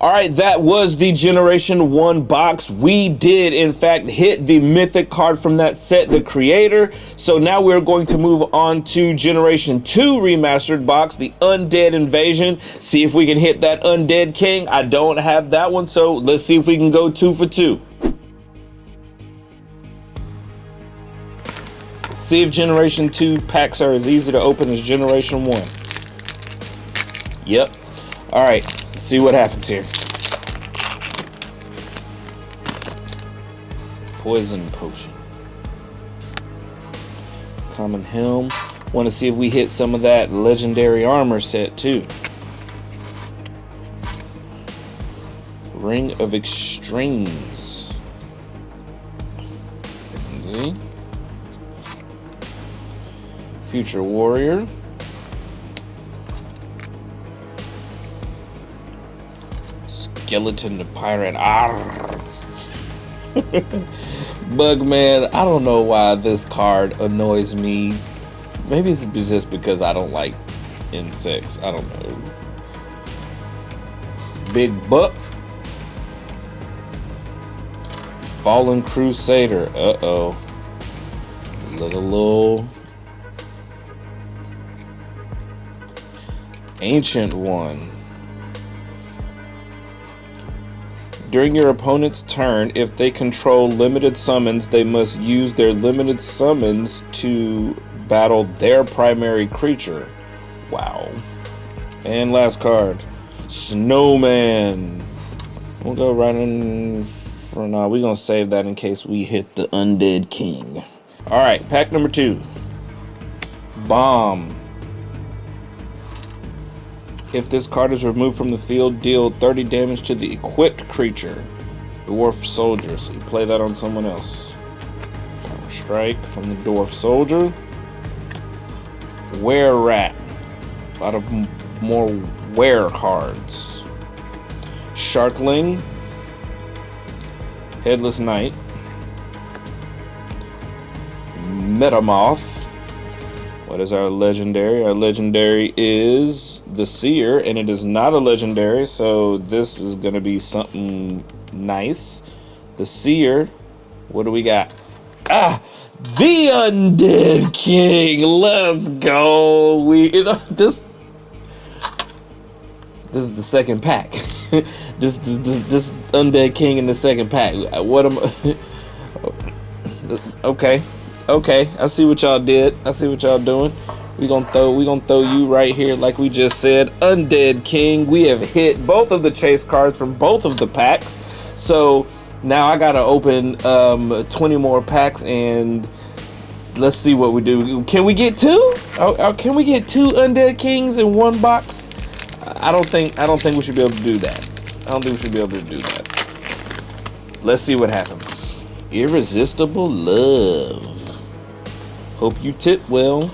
All right, that was the Generation 1 box. We did, in fact, hit the mythic card from that set, the Creator. So now we're going to move on to Generation 2 Remastered box, the Undead Invasion. See if we can hit that Undead King. I don't have that one, so let's see if we can go 2 for 2. See if Generation 2 packs are as easy to open as Generation 1. Yep. All right, let's see what happens here. Poison Potion. Common Helm. Want to see if we hit some of that Legendary Armor set too. Ring of Extremes. See? Future Warrior. Skeleton the Pirate. Bugman, I don't know why this card annoys me. Maybe it's just because I don't like insects. I don't know. Big Buck. Fallen Crusader. Uh-oh. Little Ancient One. During your opponent's turn, if they control limited summons, they must use their limited summons to battle their primary creature. Wow. And last card, Snowman. We'll go right in for now. We're gonna save that in case we hit the Undead King. All right, pack number 2. Bomb. If this card is removed from the field, deal 30 damage to the equipped creature. Dwarf Soldier. So you play that on someone else. Counter Strike from the Dwarf Soldier. Were Rat. A lot of more were cards. Sharkling. Headless Knight. Metamoth. What is our legendary? Our legendary is the Seer, and it is not a legendary, so this is going to be something nice. The Seer. What do we got? Ah, the Undead King. Let's go. This is the second pack. this Undead King in the second pack. What am I? Okay, I see what y'all did. I see what y'all doing. We gonna throw you right here, like we just said. Undead King. We have hit both of the chase cards from both of the packs. So now I gotta open 20 more packs, and let's see what we do. Can we get 2? Can we get 2 Undead Kings in one box? I don't think we should be able to do that. I don't think we should be able to do that. Let's see what happens. Irresistible Love. Hope you tip well.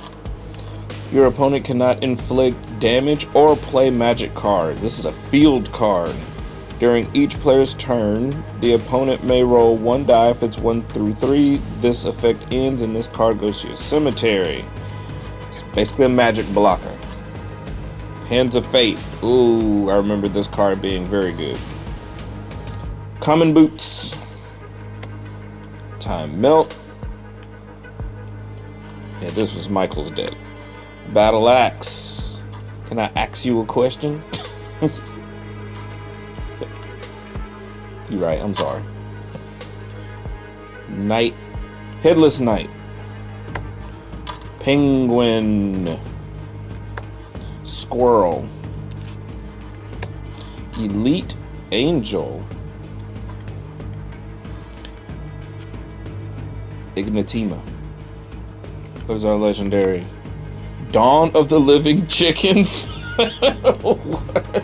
Your opponent cannot inflict damage or play magic cards. This is a field card. During each player's turn, the opponent may roll 1 die if it's 1 through 3. This effect ends and this card goes to your cemetery. It's basically a magic blocker. Hands of Fate. Ooh, I remember this card being very good. Common Boots. Time Melt. Yeah, this was Michael's deck. Battle Axe. Can I ask you a question? You're right, I'm sorry. Knight. Headless Knight. Penguin. Squirrel. Elite Angel. Ignitima. What is our legendary? Dawn of the Living Chickens. What?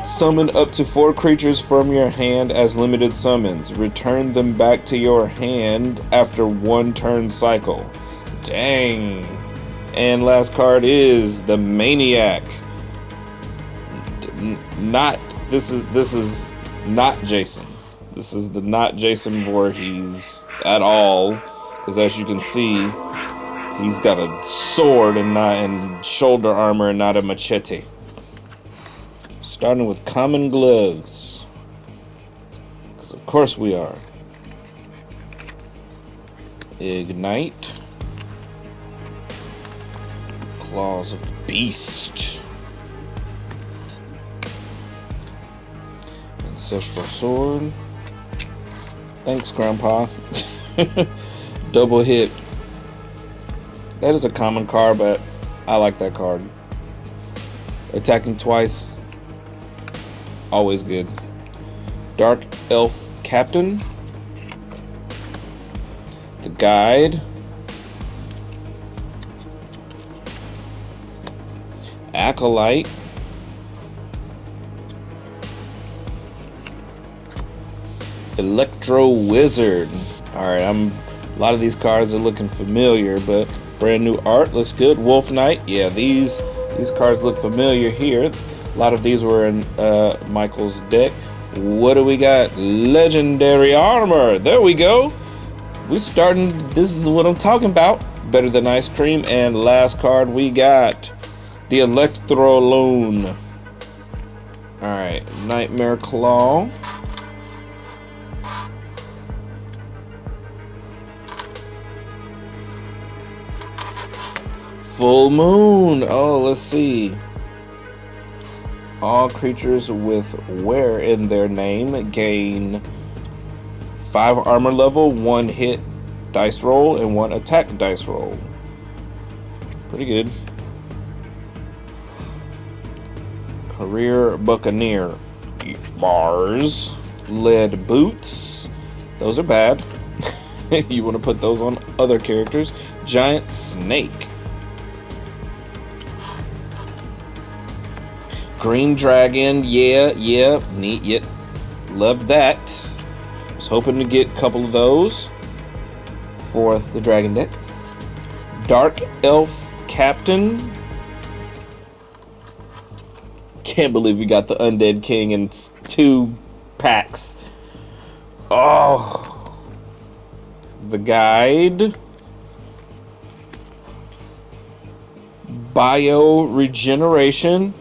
Summon up to 4 creatures from your hand as limited summons. Return them back to your hand after 1 turn cycle. Dang. And last card is the Maniac. This is not Jason. This is the not Jason Voorhees at all, because as you can see, he's got a sword and shoulder armor and not a machete. Starting with common gloves. Because of course we are. Ignite. Claws of the Beast. Ancestral Sword. Thanks, Grandpa. Double hit. That is a common card, but I like that card. Attacking twice. Always good. Dark Elf Captain. The Guide. Acolyte. Electro Wizard. Alright, a lot of these cards are looking familiar, but brand new art looks good. Wolf Knight. Yeah, these cards look familiar here. A lot of these were in Michael's deck. What do we got? Legendary Armor. There we go. We starting. This is what I'm talking about. Better than ice cream. And last card we got the Electro Loon. All right, Nightmare Claw. Full Moon. Oh, let's see. All creatures with where in their name gain 5 armor level, 1 hit dice roll, and 1 attack dice roll. Pretty good. Career Buccaneer. Bars. Lead Boots. Those are bad. You want to put those on other characters. Giant Snake. Green Dragon, yeah, neat, yet love that. Was hoping to get a couple of those for the Dragon deck. Dark Elf Captain. Can't believe we got the Undead King in 2 packs. Oh, the Guide. Bio Regeneration.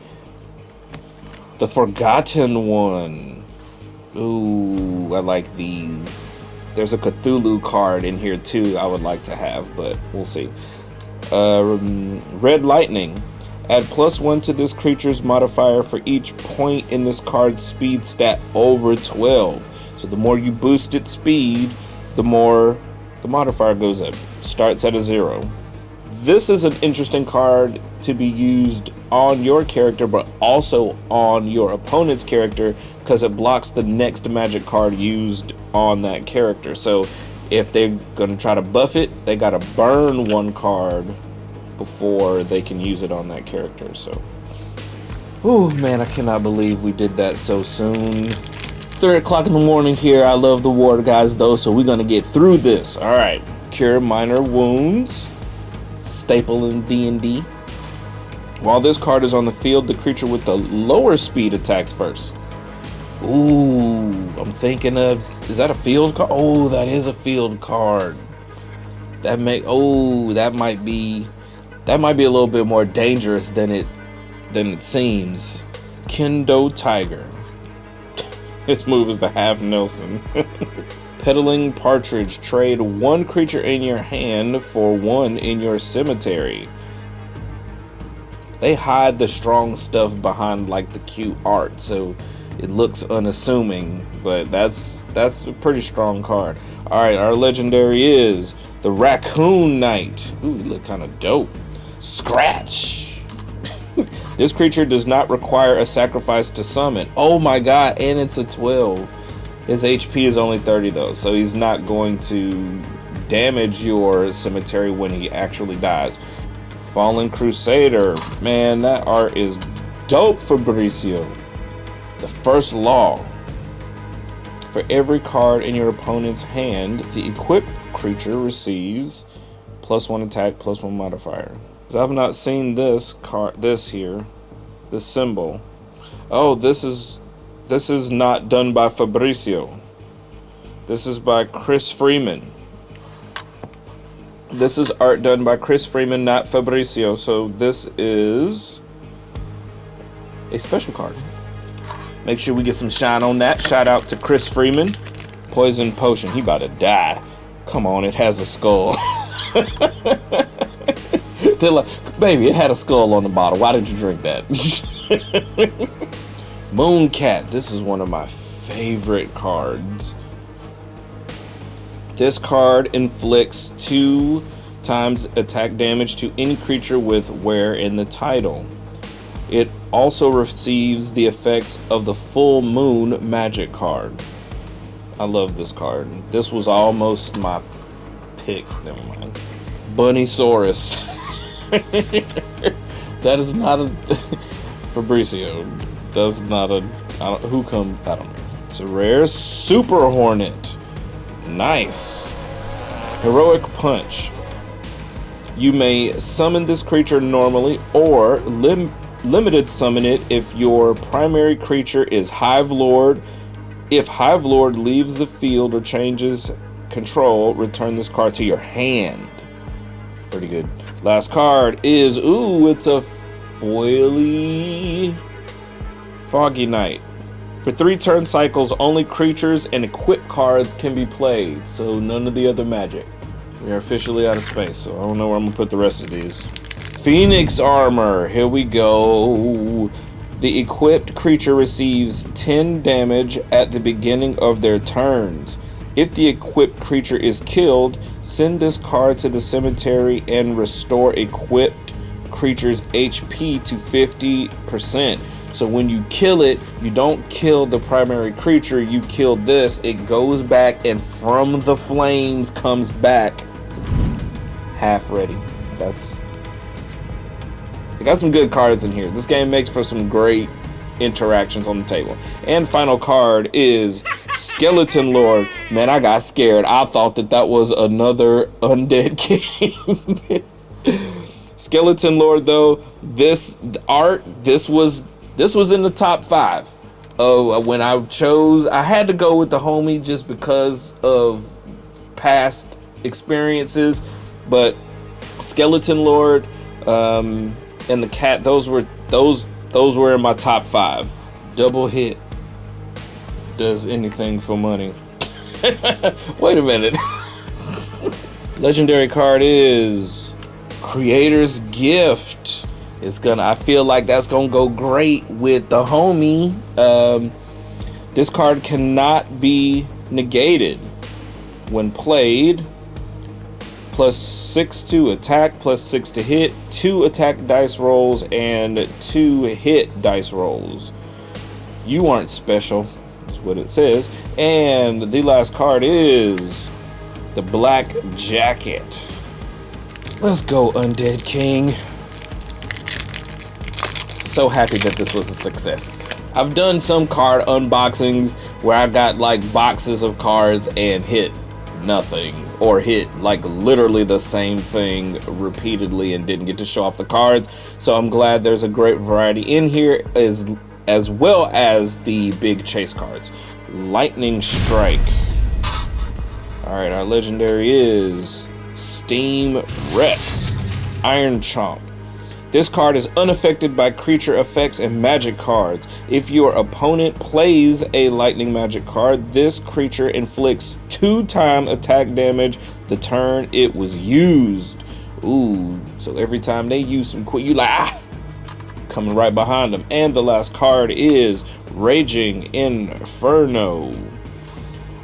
The Forgotten One. Ooh, I like these. There's a Cthulhu card in here too I would like to have, but we'll see. Red Lightning. Add +1 to this creature's modifier for each point in this card's speed stat over 12. So the more you boost its speed, the more the modifier goes up. Starts at a 0. This is an interesting card to be used on your character, but also on your opponent's character, because it blocks the next magic card used on that character. So if they're going to try to buff it, they got to burn 1 card before they can use it on that character. So, oh man, I cannot believe we did that so soon. 3 o'clock in the morning here. I love the Ward guys though, so we're going to get through this. All right. Cure Minor Wounds. Staple in D&D. While this card is on the field, the creature with the lower speed attacks first. Ooh, I'm thinking of, is that a field card? Oh, that is a field card. That might be a little bit more dangerous than it seems. Kendo Tiger. This move is the half Nelson. Peddling Partridge. Trade 1 creature in your hand for 1 in your cemetery. They hide the strong stuff behind like the cute art, so it looks unassuming, but that's a pretty strong card. All right, our legendary is the Raccoon Knight. Ooh, he look kind of dope. Scratch. This creature does not require a sacrifice to summon. Oh my god, and it's a 12. His HP is only 30 though, so he's not going to damage your cemetery when he actually dies. Fallen Crusader. Man, that art is dope, Fabricio. The first law. For every card in your opponent's hand, the equipped creature receives +1 attack, +1 modifier. I've not seen this card, this symbol. Oh, this is not done by Fabricio. This is by Chris Freeman. This is art done by Chris Freeman, not Fabricio. So this is a special card. Make sure we get some shine on that. Shout out to Chris Freeman. Poison potion. He about to die. Come on, it has a skull. They're like, baby, it had a skull on the bottle. Why did you drink that? Mooncat. This is one of my favorite cards. This card inflicts 2 times attack damage to any creature with where in the title. It also receives the effects of the full moon magic card. I love this card. This was almost my pick. Never mind. Bunnysaurus. That is not a Fabricio. That's not a I don't know. It's a rare Super Hornet. Nice. Heroic Punch. You may summon this creature normally or limited summon it if your primary creature is Hive Lord. If Hive Lord leaves the field or changes control, return this card to your hand. Pretty good. Last card is, it's a foily Foggy Knight. For 3 turn cycles, only creatures and equip cards can be played, so none of the other magic. We are officially out of space, so I don't know where I'm gonna put the rest of these. Phoenix Armor, here we go. The equipped creature receives 10 damage at the beginning of their turns. If the equipped creature is killed, send this card to the cemetery and restore equipped creature's HP to 50%. So when you kill it, you don't kill the primary creature, you kill this, it goes back and from the flames comes back half ready. I got some good cards in here. This game makes for some great interactions on the table. And final card is Skeleton Lord. Man, I got scared. I thought that was another Undead King. Skeleton Lord, though, this was in the top 5. When I chose, I had to go with the homie just because of past experiences, but Skeleton Lord and the cat, those were in my top 5. Double hit does anything for money. Wait a minute. Legendary card is Creator's Gift. I feel like that's gonna go great with the homie. This card cannot be negated when played. +6 to attack, +6 to hit, 2 attack dice rolls, and 2 hit dice rolls. You aren't special, is what it says. And the last card is the Black Jacket. Let's go, Undead King. So happy that this was a success. I've done some card unboxings where I got like boxes of cards and hit nothing, or hit like literally the same thing repeatedly and didn't get to show off the cards. So I'm glad there's a great variety in here, as well as the big chase cards. Lightning Strike. All right, our legendary is Steam Rex. Iron Chomp. This card is unaffected by creature effects and magic cards. If your opponent plays a lightning magic card, this creature inflicts 2-time attack damage the turn it was used. Ooh, so every time they use some quick, you like, coming right behind them. And the last card is Raging Inferno.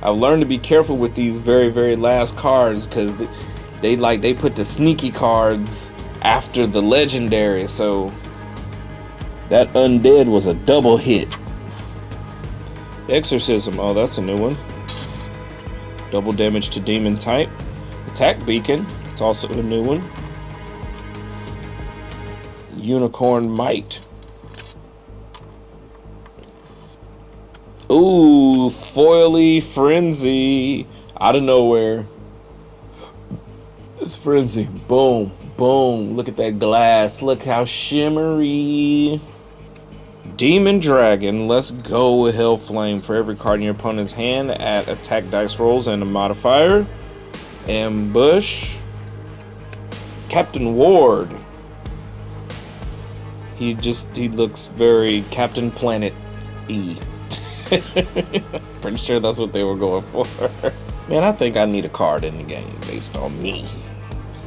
I've learned to be careful with these very, very last cards because they put the sneaky cards after the legendary, so that undead was a double hit. Exorcism, oh, that's a new one. Double damage to demon type. Attack Beacon, it's also a new one. Unicorn Might. Ooh, Foily Frenzy. Out of nowhere. It's Frenzy. Boom. Boom, look at that glass. Look how shimmery. Demon Dragon, let's go with Hellflame. For every card in your opponent's hand, add attack dice rolls and a modifier. Ambush. Captain Ward. He looks very Captain Planet-y. Pretty sure that's what they were going for. Man, I think I need a card in the game based on me.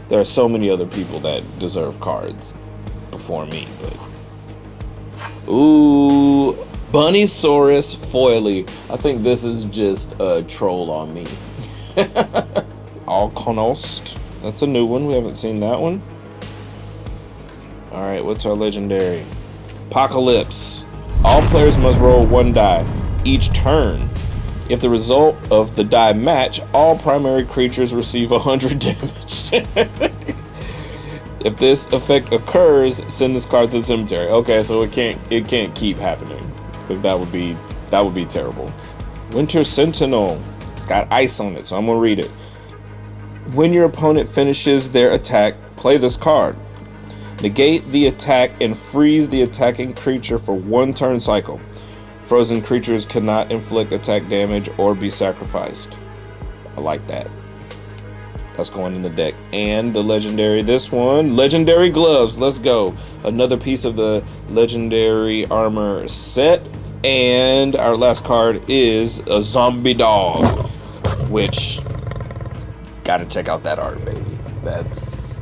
There are so many other people that deserve cards before me, but... Ooh, Bunnysaurus foily. I think this is just a troll on me. Alkonost. That's a new one. We haven't seen that one. Alright, what's our legendary? Apocalypse. All players must roll 1 die each turn. If the result of the die match, all primary creatures receive 100 damage. If this effect occurs, send this card to the cemetery. Okay, so it can't keep happening, because that would be terrible. Winter Sentinel. It's got ice on it, so I'm gonna read it. When your opponent finishes their attack, play this card. Negate the attack and freeze the attacking creature for 1 turn cycle. Frozen creatures cannot inflict attack damage or be sacrificed. I like that. That's going in the deck. And the legendary, this one, legendary gloves. Let's go. Another piece of the legendary armor set. And our last card is a zombie dog, which, gotta check out that art, baby. That's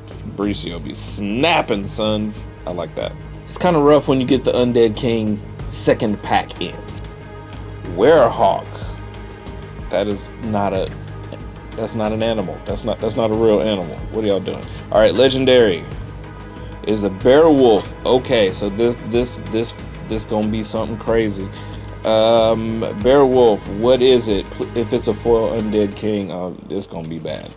Fabricio be snapping, son. I like that. It's kind of rough when you get the Undead King second pack in. Werehawk. That's not an animal. That's not a real animal. What are y'all doing? All right, legendary is the Beowulf. Okay, so this gonna be something crazy. Beowulf, what is it? If it's a foil Undead King, it's gonna be bad.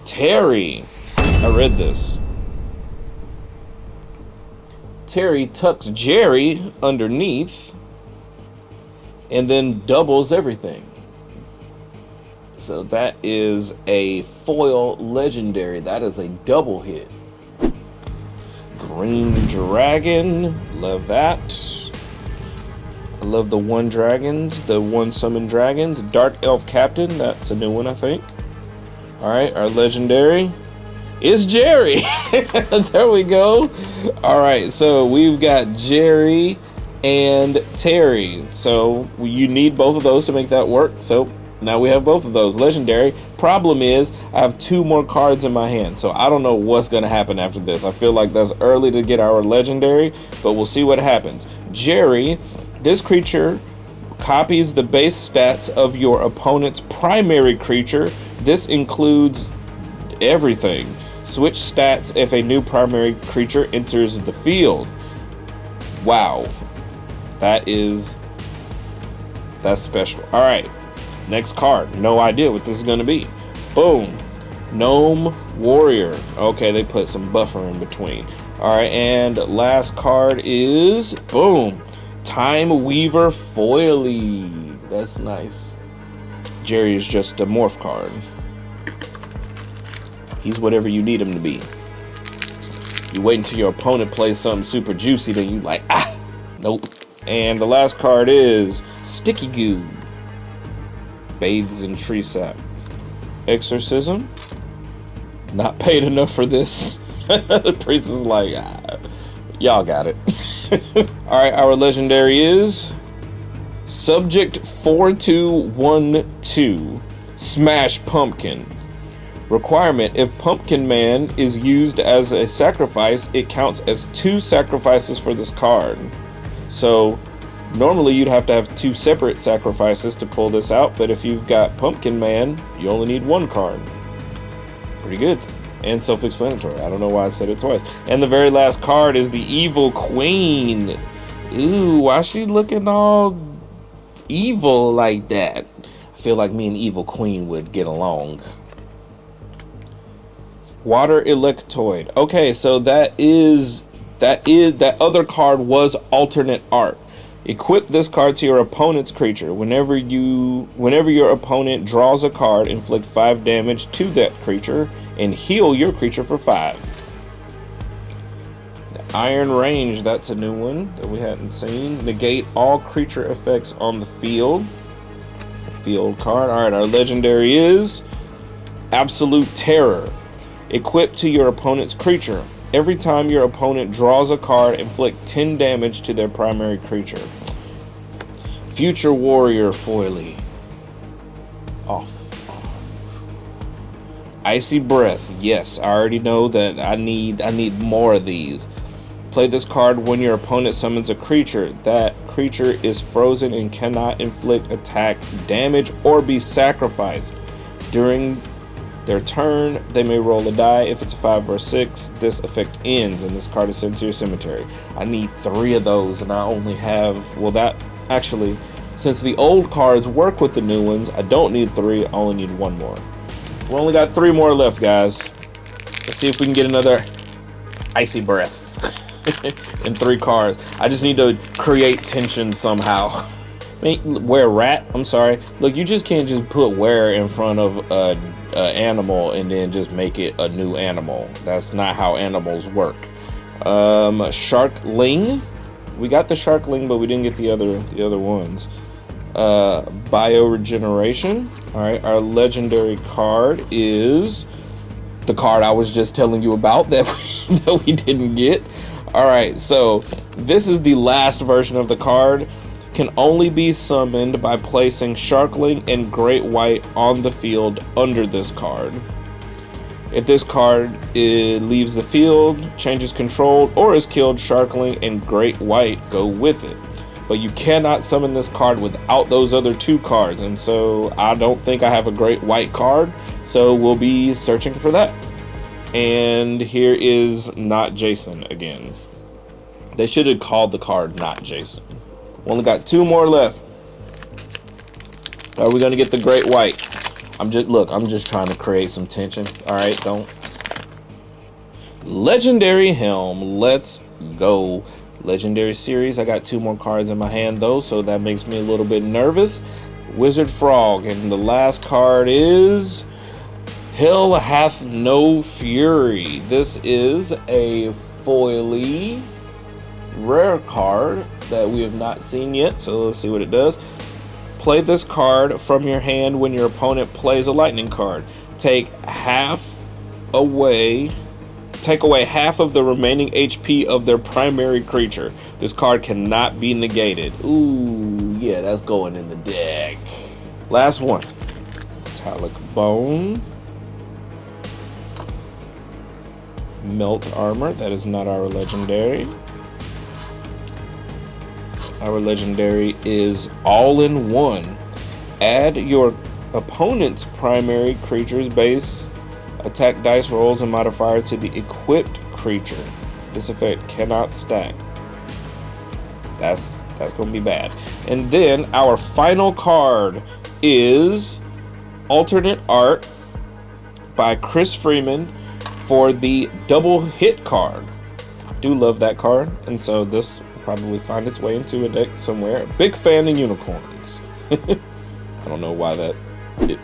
Terry, I read this. Terry tucks Jerry underneath and then doubles everything. So that is a foil legendary. That is a double hit. Green Dragon, love that. I love the 1 dragons, the 1 summon dragons. Dark Elf Captain, that's a new one, I think. All right, our legendary is Jerry. There we go. All right, so we've got Jerry and Terry. So you need both of those to make that work. So now we have both of those. Legendary. Problem is, I have 2 more cards in my hand, so I don't know what's going to happen after this. I feel like that's early to get our legendary, but we'll see what happens. Jerry, this creature copies the base stats of your opponent's primary creature. This includes everything. Switch stats if a new primary creature enters the field. Wow. That's special. All right. Next card. No idea what this is going to be. Boom. Gnome Warrior. Okay, they put some buffer in between. All right, and last card is, boom, Time Weaver Foily. That's nice. Jerry is just a morph card. He's whatever you need him to be. You wait until your opponent plays something super juicy, then you like, nope. And the last card is Sticky Goo. Bathes in tree sap. Exorcism. Not paid enough for this. The priest is like, y'all got it. All right, our legendary is Subject 4212. Smash Pumpkin. Requirement: if Pumpkin Man is used as a sacrifice, it counts as 2 sacrifices for this card. So normally you'd have to have 2 separate sacrifices to pull this out, but if you've got Pumpkin Man, you only need 1 card. Pretty good and self-explanatory. I don't know why I said it twice. And the very last card is the Evil Queen. Ooh, why is she looking all evil like that? I feel like me and Evil Queen would get along. Water Electoid. Okay, so that other card was alternate art. Equip this card to your opponent's creature. Whenever your opponent draws a card, inflict 5 damage to that creature and heal your creature for 5. The Iron Range, that's a new one that we hadn't seen. Negate all creature effects on the field. Field card. All right, our legendary is Absolute Terror. Equipped to your opponent's creature. Every time your opponent draws a card, inflict 10 damage to their primary creature. Future Warrior foily. Off. Icy Breath. Yes, I already know that I need more of these. Play this card when your opponent summons a creature. That creature is frozen and cannot inflict attack, damage, or be sacrificed. During their turn, they may roll a die. If it's a 5 or a 6, this effect ends and this card is sent to your cemetery. I need 3 of those and I only have, well, that actually, since the old cards work with the new ones, I don't need 3, I only need 1 more. We only got 3 more left, guys. Let's see if we can get another Icy Breath in 3 cards. I just need to create tension somehow. Where rat? I'm sorry. Look, you just can't just put where in front of a animal and then just make it a new animal. That's not how animals work. Sharkling. We got the Sharkling, but we didn't get the other ones. Bioregeneration. All right, our legendary card is the card I was just telling you about that we didn't get. All right, so this is the last version of the card. Can only be summoned by placing Sharkling and Great White on the field under this card. If this card leaves the field, changes controlled, or is killed, Sharkling and Great White go with it. But you cannot summon this card without those other 2 cards, and so I don't think I have a Great White card, so we'll be searching for that. And here is Not Jason again. They should have called the card Not Jason. Only got 2 more left. Are we gonna get the Great White? I'm just trying to create some tension. All right, don't. Legendary Helm, let's go. Legendary series, I got 2 more cards in my hand though, so that makes me a little bit nervous. Wizard Frog, and the last card is Hell Hath No Fury. This is a foily rare card that we have not seen yet, so let's see what it does. Play this card from your hand when your opponent plays a lightning card. Take away half of the remaining HP of their primary creature. This card cannot be negated. Ooh, yeah, that's going in the deck. Last one. Metallic Bone. Melt Armor, that is not our legendary. Our legendary is All-in-One. Add your opponent's primary creature's base attack dice rolls and modifier to the equipped creature. This effect cannot stack. That's gonna be bad. And then our final card is Alternate Art by Chris Freeman for the double hit card. I do love that card, and so this will probably find its way into a deck somewhere. Big fan of unicorns. I don't know why it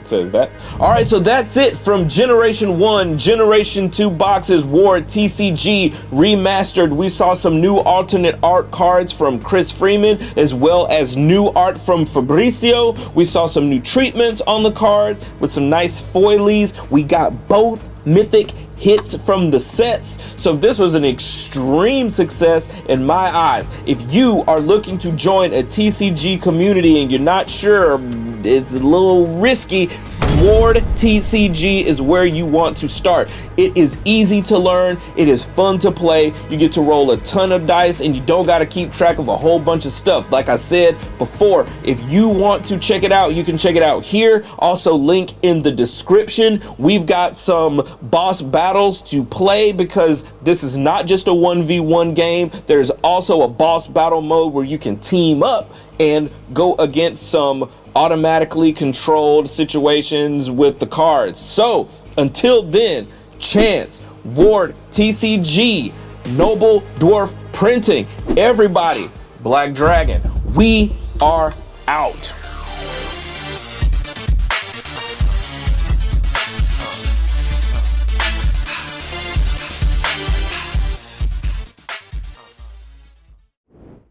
says that. All right, so that's it from Generation 1, Generation 2 boxes, Ward TCG Remastered. We saw some new alternate art cards from Chris Freeman, as well as new art from Fabrizio. We saw some new treatments on the cards with some nice foilies. We got both mythic hits from the sets, so this was an extreme success in my eyes. If you are looking to join a TCG community and you're not sure, it's a little risky, Ward TCG is where you want to start. It is easy to learn, it is fun to play, you get to roll a ton of dice, and you don't got to keep track of a whole bunch of stuff. Like I said before, if you want to check it out, you can check it out here. Also, link in the description. We've got some boss battles to play, because this is not just a 1v1 game. There's also a boss battle mode where you can team up and go against some automatically controlled situations with the cards. So until then, Chance, Ward TCG, Noble Dwarf Printing, everybody, Black Dragon, we are out.